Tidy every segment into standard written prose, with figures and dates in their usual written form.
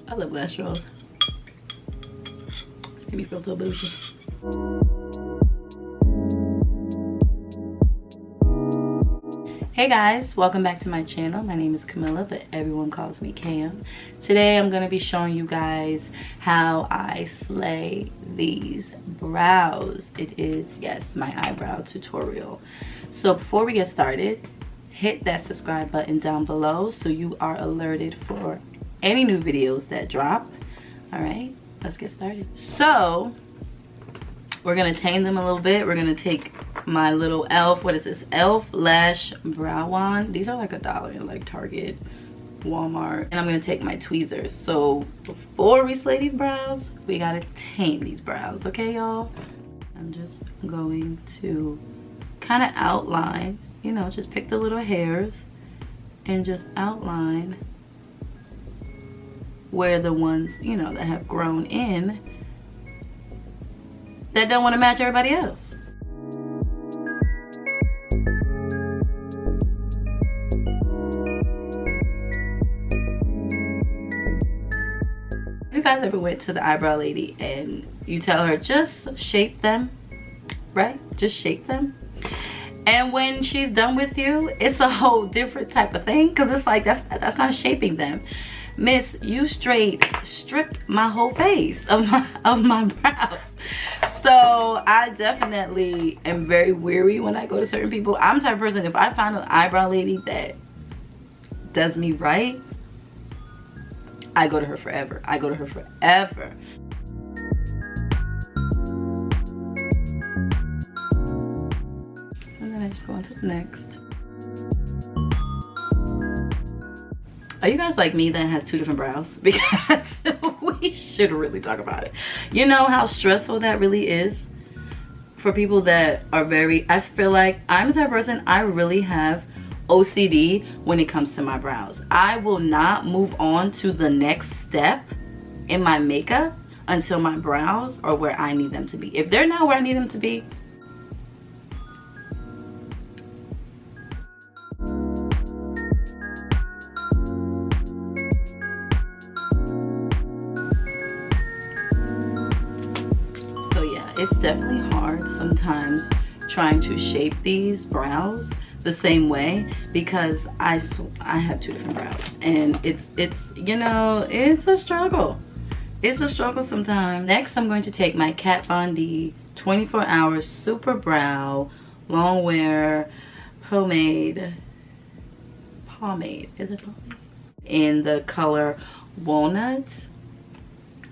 I love glass straws. Make me feel so bougie. Hey guys, welcome back to my channel. My name is Camilla, but everyone calls me Cam. Today I'm going to be showing you guys how I slay these brows. It is, yes, my eyebrow tutorial. So before we get started, hit that subscribe button down below so you are alerted for any new videos that drop. All right, let's get started. So we're gonna tame them a little bit. We're gonna take my little elf, what is this, elf lash brow wand. These are like $1 in like Target, Walmart. And I'm gonna take my tweezers. So before we slay these brows, we gotta tame these brows, okay y'all? I'm just going to kind of outline, you know, just pick the little hairs and just outline where the ones, you know, that have grown in that don't want to match everybody else. Have you guys ever went to the eyebrow lady and you tell her just shape them, right? Just shape them. And when she's done with you, it's a whole different type of thing, because it's like that's not shaping them. Miss, you straight stripped my whole face of my brows. So I definitely am very weary when I go to certain people. I'm the type of person, if I find an eyebrow lady that does me right, I go to her forever. I go to her forever. And then I just go on to the next. Are you guys like me that has 2 different brows? Because we should really talk about it. You know how stressful that really is for people that are very, I feel like I'm the type of person, I really have OCD when it comes to my brows. I will not move on to the next step in my makeup until my brows are where I need them to be. If they're not where I need them to be, it's definitely hard sometimes trying to shape these brows the same way, because I have 2 different brows, and it's you know, it's a struggle. It's a struggle sometimes. Next, I'm going to take my Kat Von D 24 Hour Super Brow Long Wear Pomade. Is it pomade? In the color Walnut.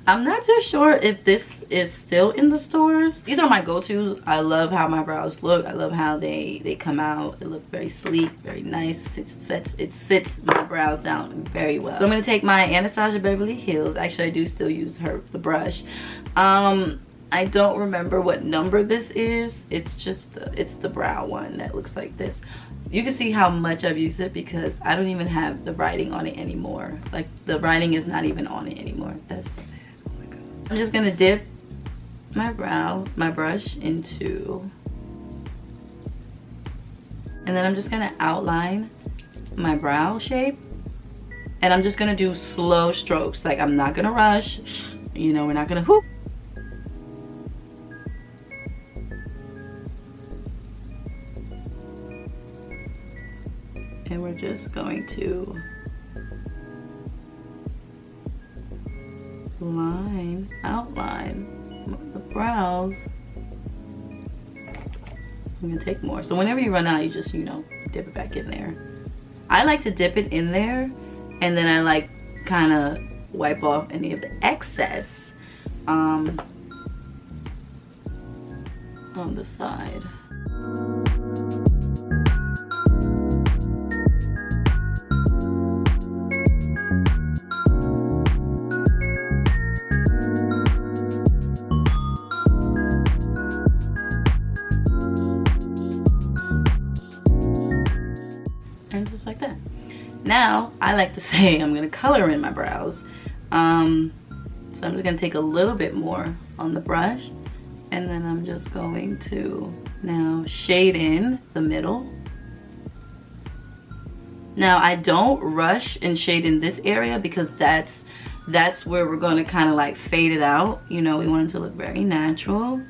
I'm not too sure if this is still in the stores. These are my go-tos. I love how my brows look. I love how they come out. They look very sleek, very nice. It sits my brows down very well. So I'm gonna take my Anastasia Beverly Hills. Actually, I do still use the brush. I don't remember what number this is. It's just it's the brow one that looks like this. You can see how much I've used it because I don't even have the writing on it anymore. Like, the writing is not even on it anymore. That's so bad. I'm just gonna dip my brush into, and then I'm just gonna outline my brow shape, and I'm just gonna do slow strokes. Like, I'm not gonna rush, you know, we're not gonna whoop. And we're just going to outline the brows. I'm gonna take more. So whenever you run out, you just, you know, dip it back in there. I like to dip it in there, and then I like kind of wipe off any of the excess on the side. Like that. Now I like to say I'm gonna color in my brows, so I'm just gonna take a little bit more on the brush, and then I'm just going to now shade in the middle. Now I don't rush and shade in this area because that's that's where we're going to kind of like fade it out. You know, we want it to look very natural.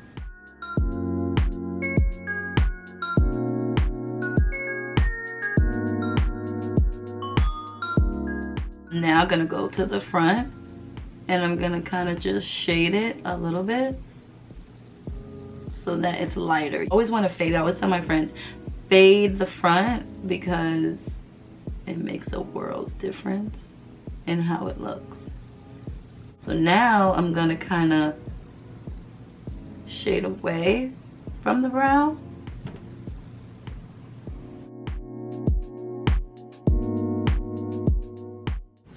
Now I'm gonna go to the front and I'm gonna kind of just shade it a little bit so that it's lighter. I always want to fade. I always tell my friends, fade the front because it makes a world's difference in how it looks. So now I'm gonna kind of shade away from the brow.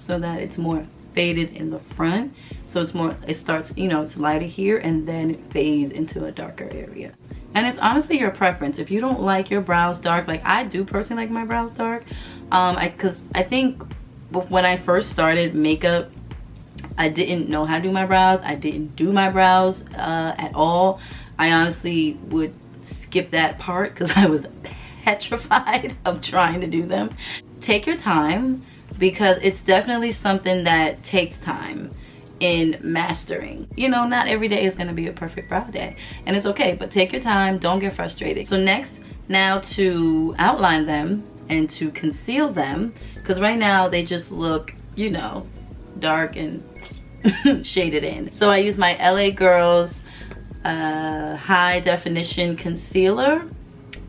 So that it's more faded in the front. So it's more, it starts, you know, it's lighter here and then it fades into a darker area. And it's honestly your preference. If you don't like your brows dark, like I do personally like my brows dark, because I think when I first started makeup, I didn't know how to do my brows. I didn't do my brows at all. I honestly would skip that part because I was petrified of trying to do them. Take your time, because it's definitely something that takes time in mastering. You know, not every day is gonna be a perfect brow day, and it's okay, but take your time, don't get frustrated. So next, now to outline them and to conceal them, because right now they just look, you know, dark and shaded in. So I use my LA Girls high definition concealer,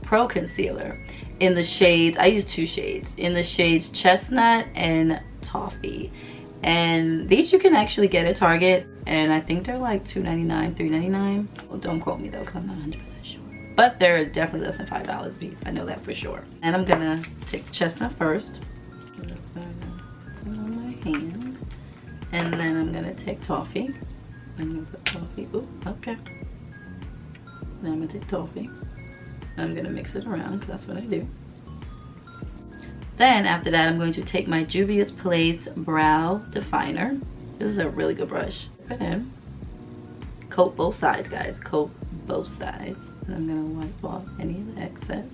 pro concealer, in the shades, I use 2 shades, in the shades Chestnut and Toffee. And these you can actually get at Target, and I think they're like $2.99, $3.99. Well, don't quote me though, because I'm not 100% sure. But they're definitely less than $5 a piece, I know that for sure. And I'm gonna take Chestnut first. Just on my hand. And then I'm gonna take Toffee. I'm gonna put Toffee, ooh, okay. Then I'm gonna take Toffee. I'm gonna mix it around because that's what I do. Then after that, I'm going to take my Juvia's Place Brow Definer. This is a really good brush. Put it in. Coat both sides, guys. Coat both sides. And I'm gonna wipe off any of the excess.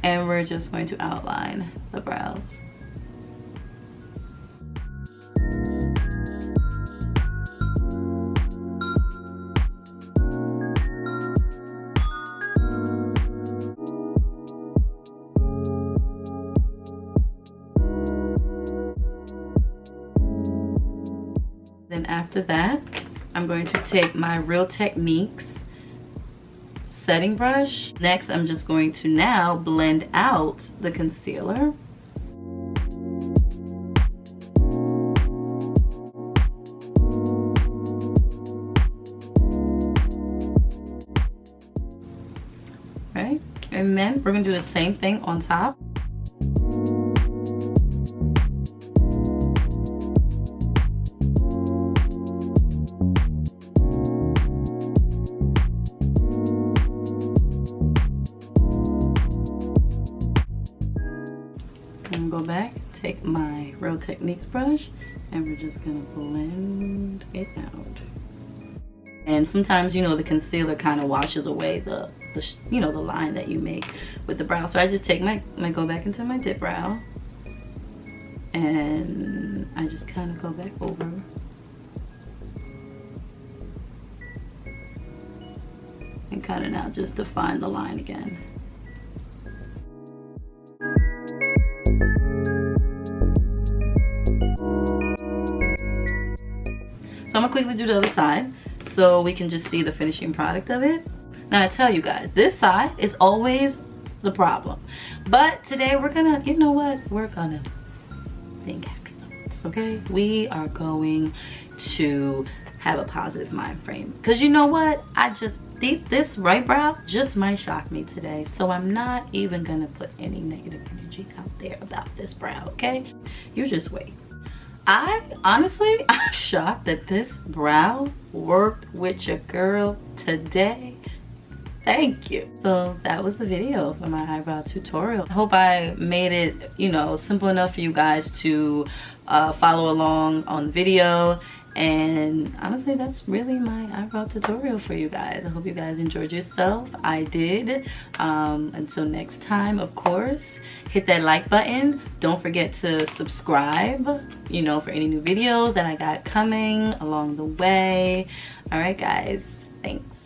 And we're just going to outline the brows. Then after that, I'm going to take my Real Techniques setting brush. Next, I'm just going to now blend out the concealer. Right? And then we're gonna do the same thing on top. And go back, take my Real Techniques brush, and we're just gonna blend it out. And sometimes, you know, the concealer kind of washes away the you know, the line that you make with the brow. So I just take my go back into my dip brow, and I just kind of go back over. And kind of now just define the line again. So I'm gonna quickly do the other side so we can just see the finishing product of it. Now I tell you guys, this side is always the problem. But today we're gonna, you know what? We're gonna think happy thoughts, okay? We are going to have a positive mind frame. Because you know what? This right brow just might shock me today. So I'm not even gonna put any negative energy out there about this brow, okay? You just wait. I'm shocked that this brow worked with your girl today. Thank you. So that was the video for my eyebrow tutorial. I hope I made it, you know, simple enough for you guys to follow along on the video. And honestly, that's really my eyebrow tutorial for you guys. I hope you guys enjoyed yourself. I did. Until next time, of course, hit that like button. Don't forget to subscribe, you know, for any new videos that I got coming along the way. All right, guys, thanks.